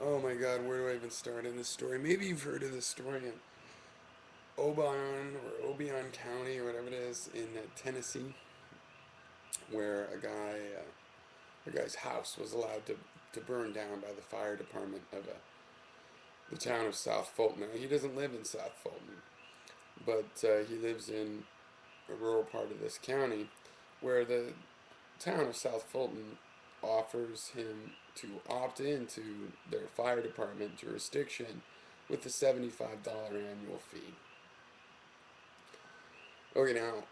Oh my God, where do I even start in this story? Maybe you've heard of this story in Obion or Obion County or whatever it is in Tennessee, where a guy's house was allowed to burn down by the fire department of the town of South Fulton. Now, he doesn't live in South Fulton, but he lives in a rural part of this county where the town of South Fulton offers him to opt into their fire department jurisdiction with a $75 annual fee. Okay, now,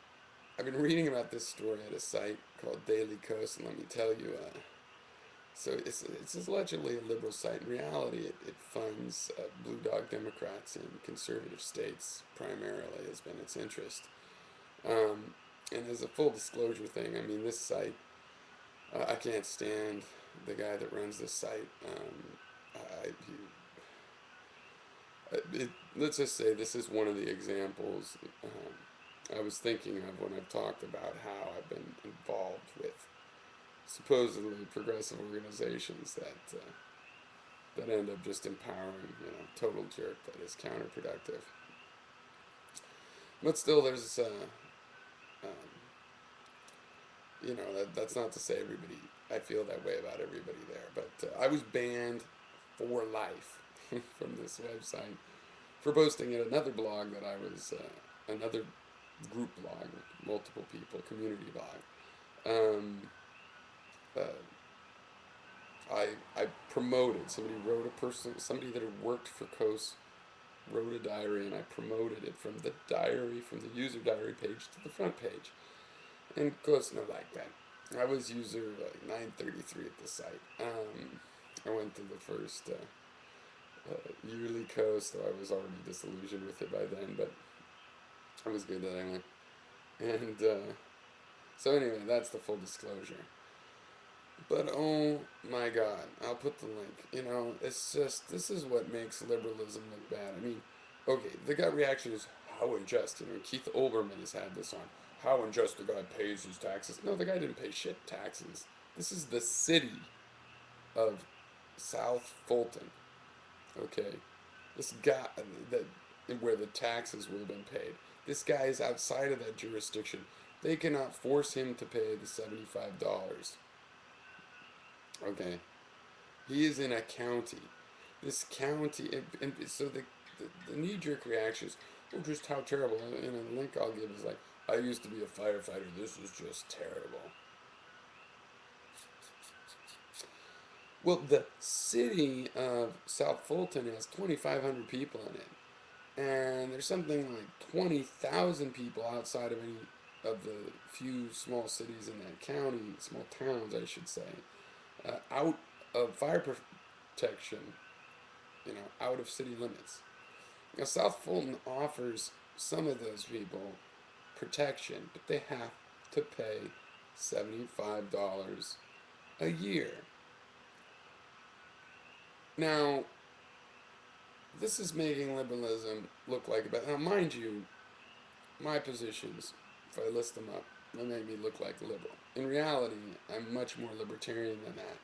I've been reading about this story at a site called Daily Kos, and let me tell you, so it's allegedly a liberal site. In reality, it funds blue dog Democrats in conservative states primarily has been its interest. Um, and as a full disclosure thing, I mean, this site, I can't stand the guy that runs this site. Let's just say this is one of the examples I was thinking of when I've talked about how I've been involved with supposedly progressive organizations that end up just empowering, total jerk that is counterproductive. But still, there's, um, that's not to say everybody, I feel that way about everybody there. But I was banned for life from this website for posting at another blog that I was, another group blog with multiple people, community blog. Uh, I promoted, somebody that had worked for Kos wrote a diary, and I promoted it from the diary, from the user diary page to the front page. And Kos no like that. I was user like 933 at the site. I went to the first yearly Kos, though I was already disillusioned with it by then, but it was good that I went. And so anyway, that's the full disclosure. But oh my God, I'll put the link. It's just, this is what makes liberalism look bad. I mean, okay, the gut reaction is how unjust. Keith Olbermann has had this on. How unjust the guy pays his taxes. No, the guy didn't pay shit taxes. This is the city of South Fulton. Okay, this guy that where the taxes will have been paid. This guy is outside of that jurisdiction. They cannot force him to pay the $75. Okay, he is in a county. This county, and so the knee jerk reaction is, oh, just how terrible. And the link I'll give is like, I used to be a firefighter. This is just terrible. Well, the city of South Fulton has 2,500 people in it. And there's something like 20,000 people outside of any of the few small cities in that county, small towns, I should say, out of fire protection, out of city limits. Now, South Fulton offers some of those people protection, but they have to pay $75 a year. Now, this is making liberalism look like a bad. Now, mind you, my positions, if I list them up, they make me look like a liberal. In reality, I'm much more libertarian than that.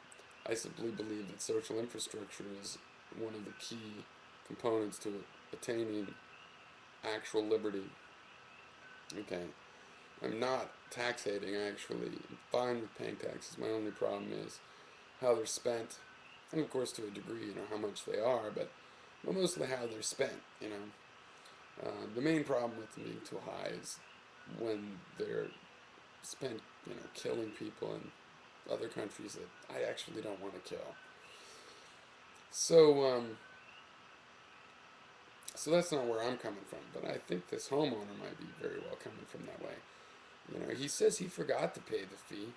I simply believe that social infrastructure is one of the key components to attaining actual liberty. Okay, I'm not taxating actually. I'm fine with paying taxes. My only problem is how they're spent, and of course to a degree, how much they are, but mostly how they're spent. The main problem with them being too high is when they're spent, killing people in other countries that I actually don't want to kill. So, so that's not where I'm coming from. But I think this homeowner might be very well coming from that way. He says he forgot to pay the fee,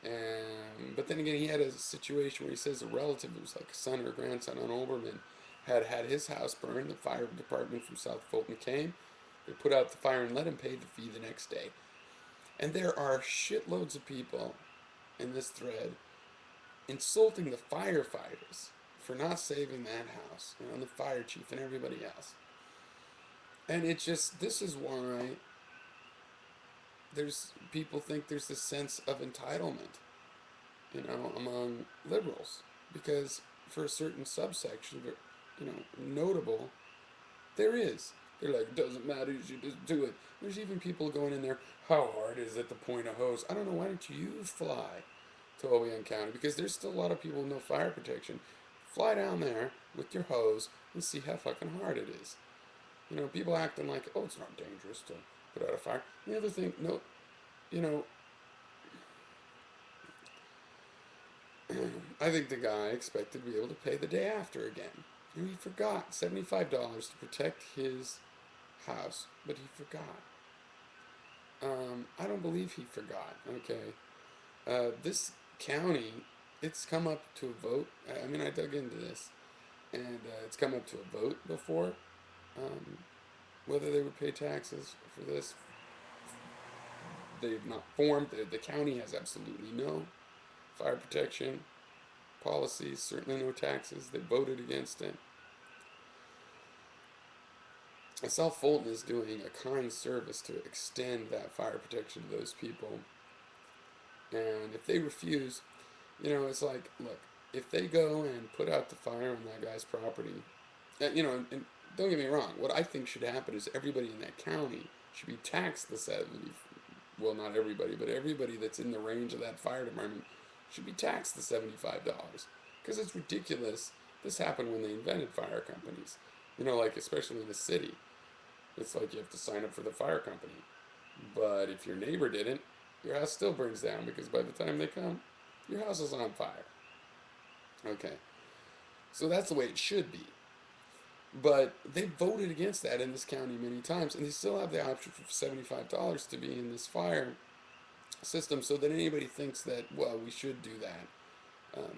and but then again, he had a situation where he says a relative, who was like a son or a grandson on Olbermann, had had his house burned. The fire department from South Fulton came. They put out the fire and let him pay the fee the next day. And there are shitloads of people in this thread insulting the firefighters for not saving that house, and the fire chief and everybody else. And it just, this is why there's people think there's this sense of entitlement, among liberals. Because for a certain subsection, but, notable, there is. They're like, it doesn't matter, you should just do it. There's even people going in there, how hard is it to point a hose? I don't know, why don't you fly to Obion County? Because there's still a lot of people with no fire protection. Fly down there with your hose and see how fucking hard it is. People acting like, oh, it's not dangerous to put out a fire. The other thing, no, you know, I think the guy expected to be able to pay the day after again. He forgot $75 to protect his house, but he forgot. I don't believe he forgot. Okay, this county, it's come up to a vote. I mean, I dug into this, and it's come up to a vote before, um, whether they would pay taxes for this. They've not formed. The county has absolutely no fire protection policies, certainly no taxes. They voted against it. South Fulton is doing a kind service to extend that fire protection to those people. And if they refuse, it's like, look, if they go and put out the fire on that guy's property, and don't get me wrong, what I think should happen is everybody in that county should be taxed the 70, well, not everybody, but everybody that's in the range of that fire department should be taxed the $75. Because it's ridiculous. This happened when they invented fire companies. Like, especially in the city. It's like you have to sign up for the fire company. But if your neighbor didn't, your house still burns down because by the time they come, your house is on fire. Okay. So that's the way it should be. But they voted against that in this county many times, and they still have the option for $75 to be in this fire system, so that anybody thinks that, well, we should do that,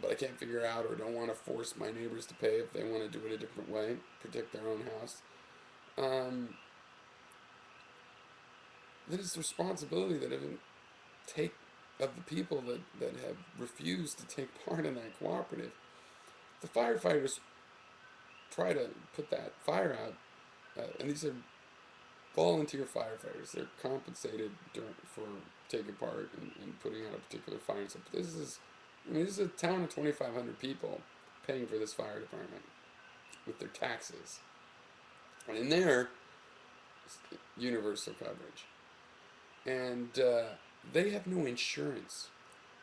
but I can't figure out or don't want to force my neighbors to pay if they want to do it a different way, protect their own house. That is the responsibility that of the people that have refused to take part in that cooperative. The firefighters try to put that fire out, and these are volunteer firefighters. They're compensated for taking part in putting out a particular fire. So this is a town of 2,500 people paying for this fire department with their taxes, and in there, universal coverage, and they have no insurance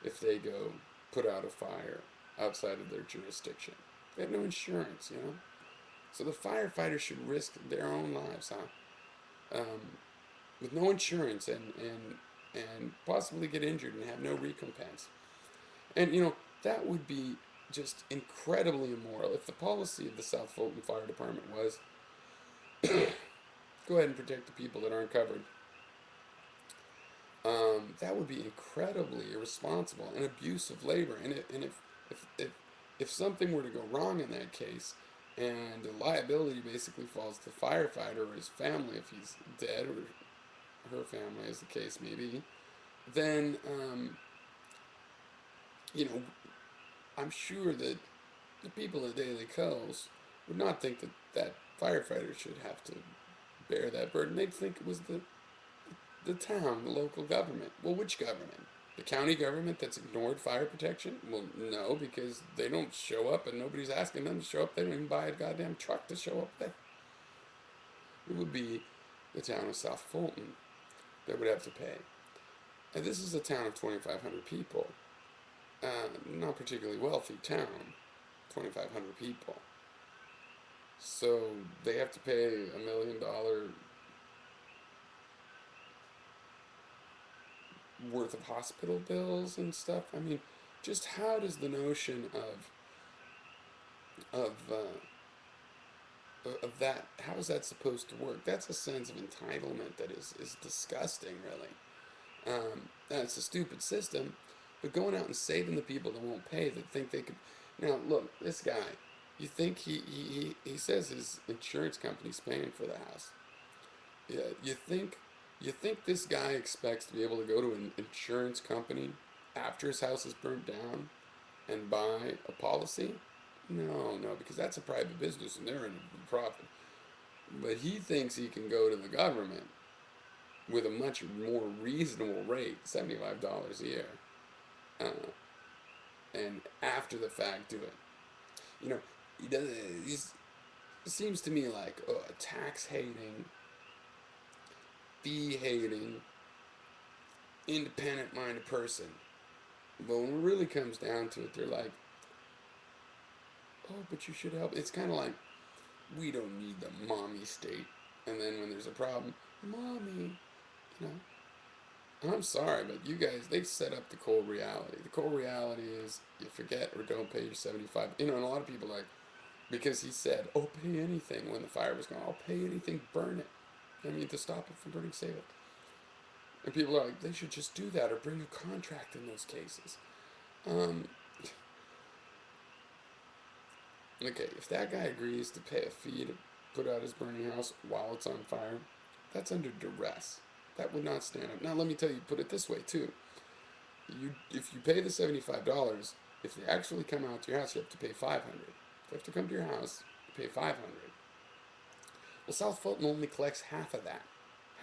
if they go put out a fire outside of their jurisdiction. They have no insurance, So the firefighters should risk their own lives, with no insurance and possibly get injured and have no recompense. And that would be just incredibly immoral if the policy of the South Fulton Fire Department was go ahead and protect the people that aren't covered. That would be incredibly irresponsible and abuse of labor. And if something were to go wrong in that case, and the liability basically falls to the firefighter or his family if he's dead, or her family, as the case may be, then I'm sure that the people at Daily Coast would not think that firefighter should have to bear that burden. They'd think it was the town, the local government. Well, which government? The county government that's ignored fire protection? Well, no, because they don't show up and nobody's asking them to show up. They don't even buy a goddamn truck to show up there. It would be the town of South Fulton that would have to pay. And this is a town of 2,500 people. Not particularly wealthy town, 2,500 people. So they have to pay $1 million worth of hospital bills and stuff. I mean, just how does the notion of that, how is that supposed to work? That's a sense of entitlement that is disgusting, really. That's a stupid system, but going out and saving the people that won't pay, that think they could. Now, look, this guy, you think he says his insurance company's paying for the house. Yeah, you think this guy expects to be able to go to an insurance company after his house is burnt down and buy a policy? No, because that's a private business and they're in a profit. But he thinks he can go to the government with a much more reasonable rate, $75 a year, and after the fact do it. You know, he does. It seems to me like a tax hating, fee hating, independent minded person. But when it really comes down to it, they're like, oh, but you should help. It's kind of like, we don't need the mommy state. And then when there's a problem, mommy, you know, I'm sorry, but you guys, they set up the cold reality. The cold reality is you forget or don't pay your 75. You know, and a lot of people like, because he said, oh, pay anything when the fire was going, I'll pay anything, burn it. I mean, to stop it from burning, save it. And people are like, they should just do that or bring a contract in those cases. Um, okay, if that guy agrees to pay a fee to put out his burning house while it's on fire, that's under duress. That would not stand up. Now, let me tell you, put it this way, too. If you pay the $75, if they actually come out to your house, you have to pay $500. If they have to come to your house, you pay $500. Well, South Fulton only collects half of that,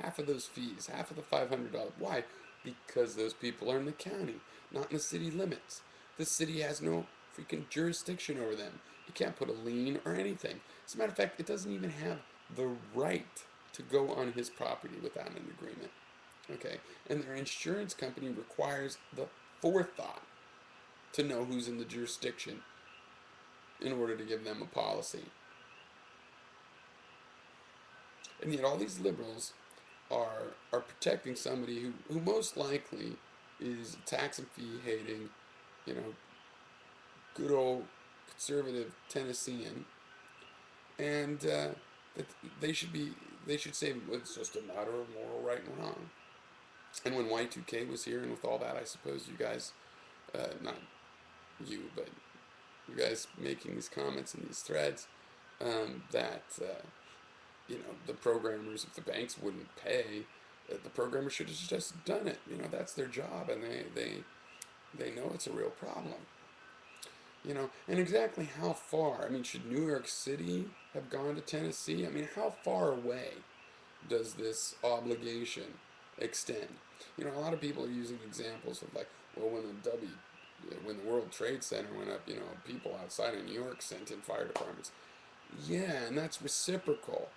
half of those fees, half of the $500. Why? Because those people are in the county, not in the city limits. The city has no freaking jurisdiction over them. You can't put a lien or anything. As a matter of fact, it doesn't even have the right to go on his property without an agreement. Okay? And their insurance company requires the forethought to know who's in the jurisdiction in order to give them a policy. And yet all these liberals are protecting somebody who most likely is a tax and fee hating, you know, good old conservative Tennessean, and that they should say it's just a matter of moral right and wrong. And when Y2K was here, and with all that, I suppose you guys, not you, but you guys making these comments in these threads, that you know, the programmers, if the banks wouldn't pay, the programmers should have just done it. You know, that's their job, and they know it's a real problem. You know, and exactly how far? I mean, should New York City have gone to Tennessee? I mean, how far away does this obligation extend? You know, a lot of people are using examples of like, well, when the World Trade Center went up, you know, people outside of New York sent in fire departments. Yeah, and that's reciprocal.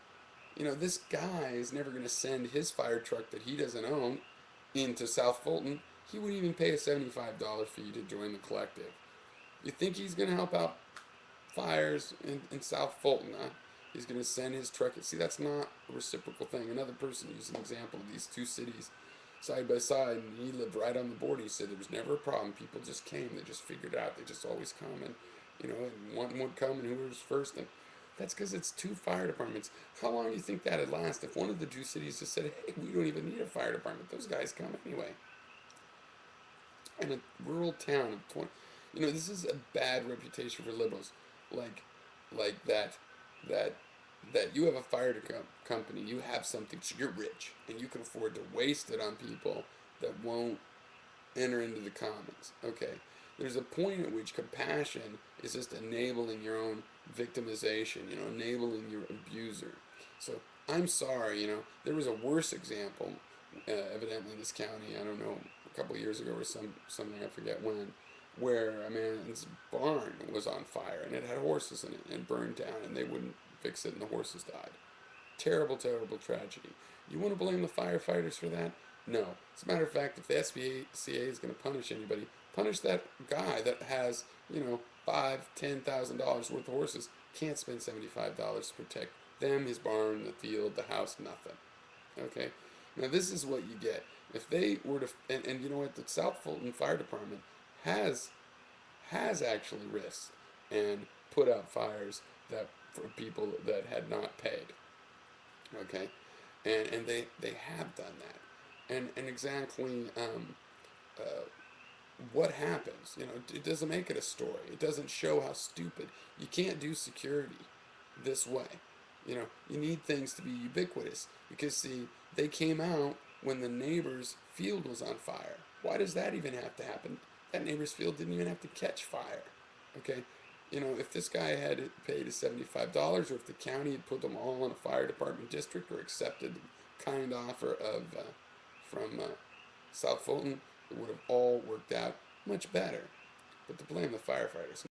You know, this guy is never going to send his fire truck that he doesn't own into South Fulton. He wouldn't even pay a $75 fee to join the collective. You think he's going to help out fires in South Fulton, huh? He's going to send his truck. See, that's not a reciprocal thing. Another person used an example of these two cities side by side, and he lived right on the border. He said there was never a problem. People just came. They just figured it out. They just always come, and, you know, and one would come, and who was first, and that's because it's two fire departments. How long do you think that'd last if one of the two cities just said, hey, we don't even need a fire department. Those guys come anyway. In a rural town of 20, you know, this is a bad reputation for liberals. Like, like that, that you have a fire company, you have something, so you're rich, and you can afford to waste it on people that won't enter into the commons. Okay, there's a point at which compassion is just enabling your own victimization, you know, enabling your abuser. So I'm sorry, you know, there was a worse example, evidently in this county, I don't know, a couple of years ago or something, I forget when, where a man's barn was on fire and it had horses in it and burned down and they wouldn't fix it and the horses died. Terrible, terrible tragedy. You want to blame the firefighters for that? No. As a matter of fact, if the SPCA is going to punish anybody, punish that guy that has, you know, $5,000, $10,000 worth of horses, can't spend $75 to protect them, his barn, the field, the house, nothing. Okay? Now this is what you get. If they were to, and you know what, the South Fulton Fire Department has actually risked and put out fires that for people that had not paid. Okay, and they have done that, and exactly uh, what happens. You know, it doesn't make it a story. It doesn't show how stupid. You can't do security this way. You know, you need things to be ubiquitous because see, they came out when the neighbor's field was on fire. Why does that even have to happen? That neighbor's field didn't even have to catch fire. Okay, you know, if this guy had paid his $75, or if the county had put them all in a fire department district or accepted the kind offer of from South Fulton, it would have all worked out much better. But to blame the firefighters.